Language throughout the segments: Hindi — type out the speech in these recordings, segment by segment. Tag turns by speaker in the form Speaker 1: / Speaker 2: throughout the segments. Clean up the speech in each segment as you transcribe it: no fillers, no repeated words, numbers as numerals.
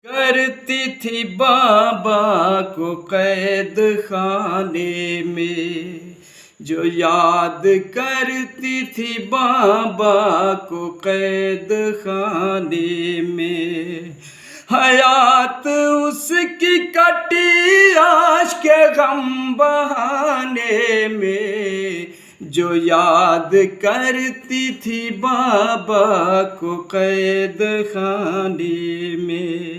Speaker 1: करती थी बाबा को कैद खाने में, जो याद करती थी बाबा को कैद खाने में। हयात उसकी कटी आश के गम बहाने में, जो याद करती थी बाबा को कैद खाने में।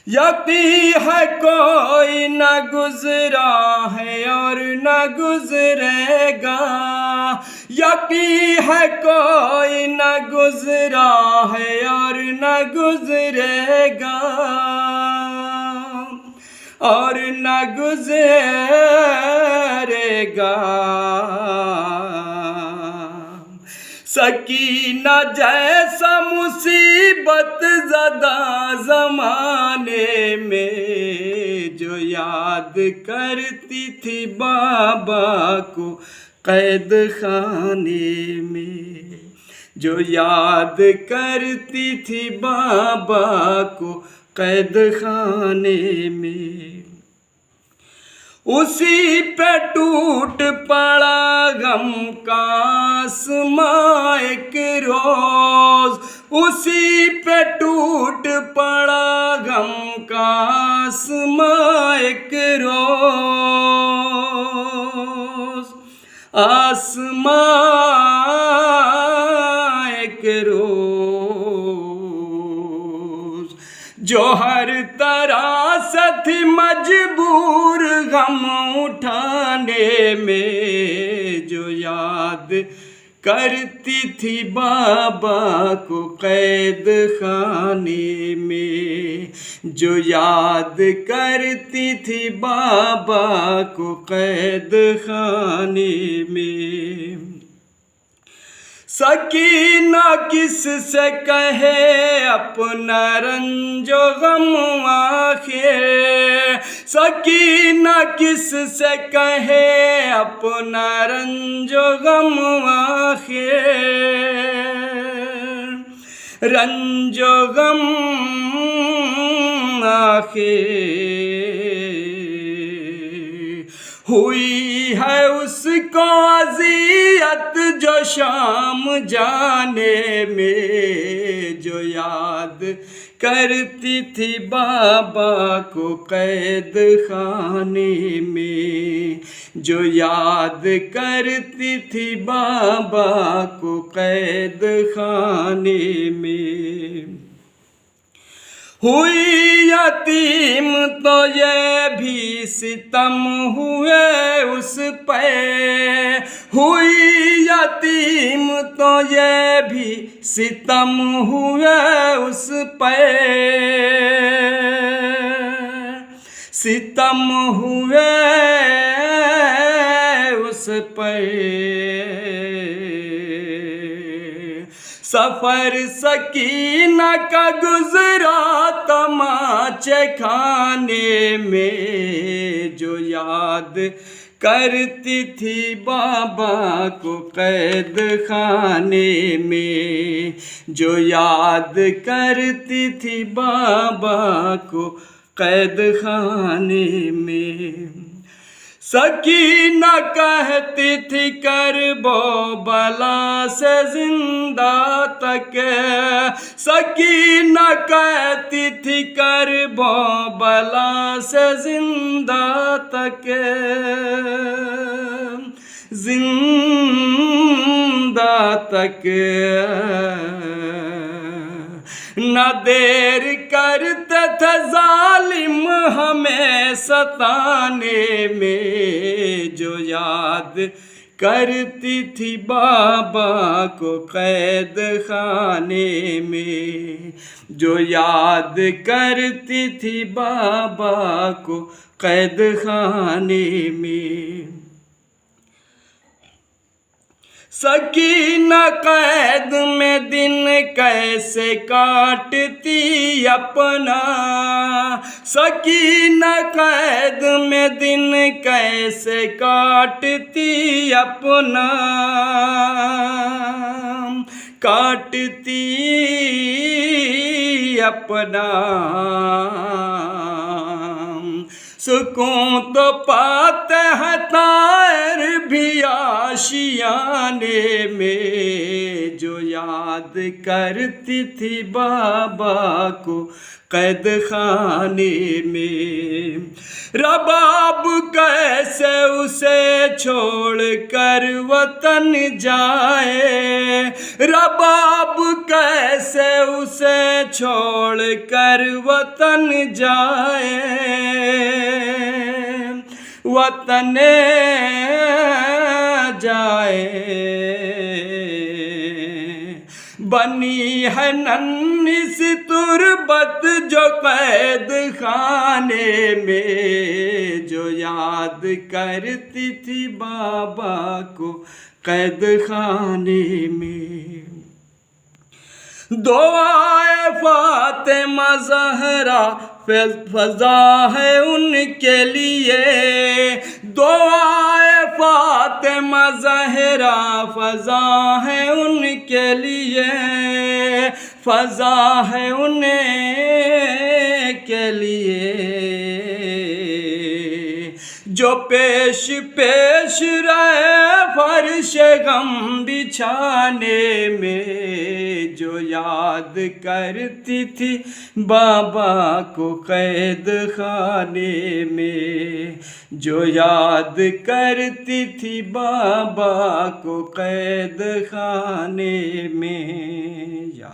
Speaker 1: यकीन है कोई न गुजरा है और न गुजरेगा, यकीन है कोई न गुजरा है और न गुजरेगा, और न गुजरेगा। सकीना जैसा मुसीबत ज़दा ज़माने में, जो याद करती थी बाबा को कैद खाने में, जो याद करती थी बाबा को कैद खाने में। उसी पे टूट पड़ा गम का आसमां एक रोज, उसी पे टूट पड़ा गम का आसमां एक रोज, आसमां एक रोज। जो हर तरह से थी मजबूर गम उठाने में, जो याद करती थी बाबा को कैद खाने में, जो याद करती थी बाबा को कैद खाने में। सकीना किस से कहे अपना रंजो गम आखिर, सकीना किस से कहे अपना रंजो गम आखिर, रंजो गम आखिर। हुई है उसको अज़ियत जो शाम जाने में, जो याद करती थी बाबा को कैद खाने में, जो याद करती थी बाबा को कैद खाने में। हुई यतीम तो ये भी सितम हुए उस पे, हुई यतीम तो ये भी सितम हुए उस पे, सितम हुए उस पे। सफर सकीना का गुजरा तमाचे खाने में, जो याद करती थी बाबा को कैद खाने में, जो याद करती थी बाबा को कैद खाने में। सकीना कहती थी करबो बला से जिंदा तक, सकीना कहती थी करबो बला से जिंदा तक, जिंदा तक। न देर करते थे जालिम हमें सताने में, जो याद करती थी बाबा को कैद खाने में, जो याद करती थी बाबा को कैद खाने में। सकीना कैद में दिन कैसे काटती अपना, सकीना कैद में दिन कैसे काटती अपना, काटती अपना। सुकून तो पाते हैं तार भी आशियाने में, जो याद करती थी बाबा को कैद खाने में। रबाब कैसे उसे छोड़ कर वतन जाए, रबाब कैसे उसे छोड़ कर वतन जाए। वतन जाए बनी है नन्ही सी तुरबत जो कैद खाने में, जो याद करती थी बाबा को कैद खाने में। दुआए फातिमा ज़हरा फ़ज़ा है उनके लिए, दुआए फातिमा ज़हरा फ़ज़ा है उनके लिए, फ़ज़ा है उनके लिए। जो पेश पेश रहे फर्श गम बिछाने में, जो याद करती थी बाबा को कैद खाने में, जो याद करती थी बाबा को कैद खाने में। या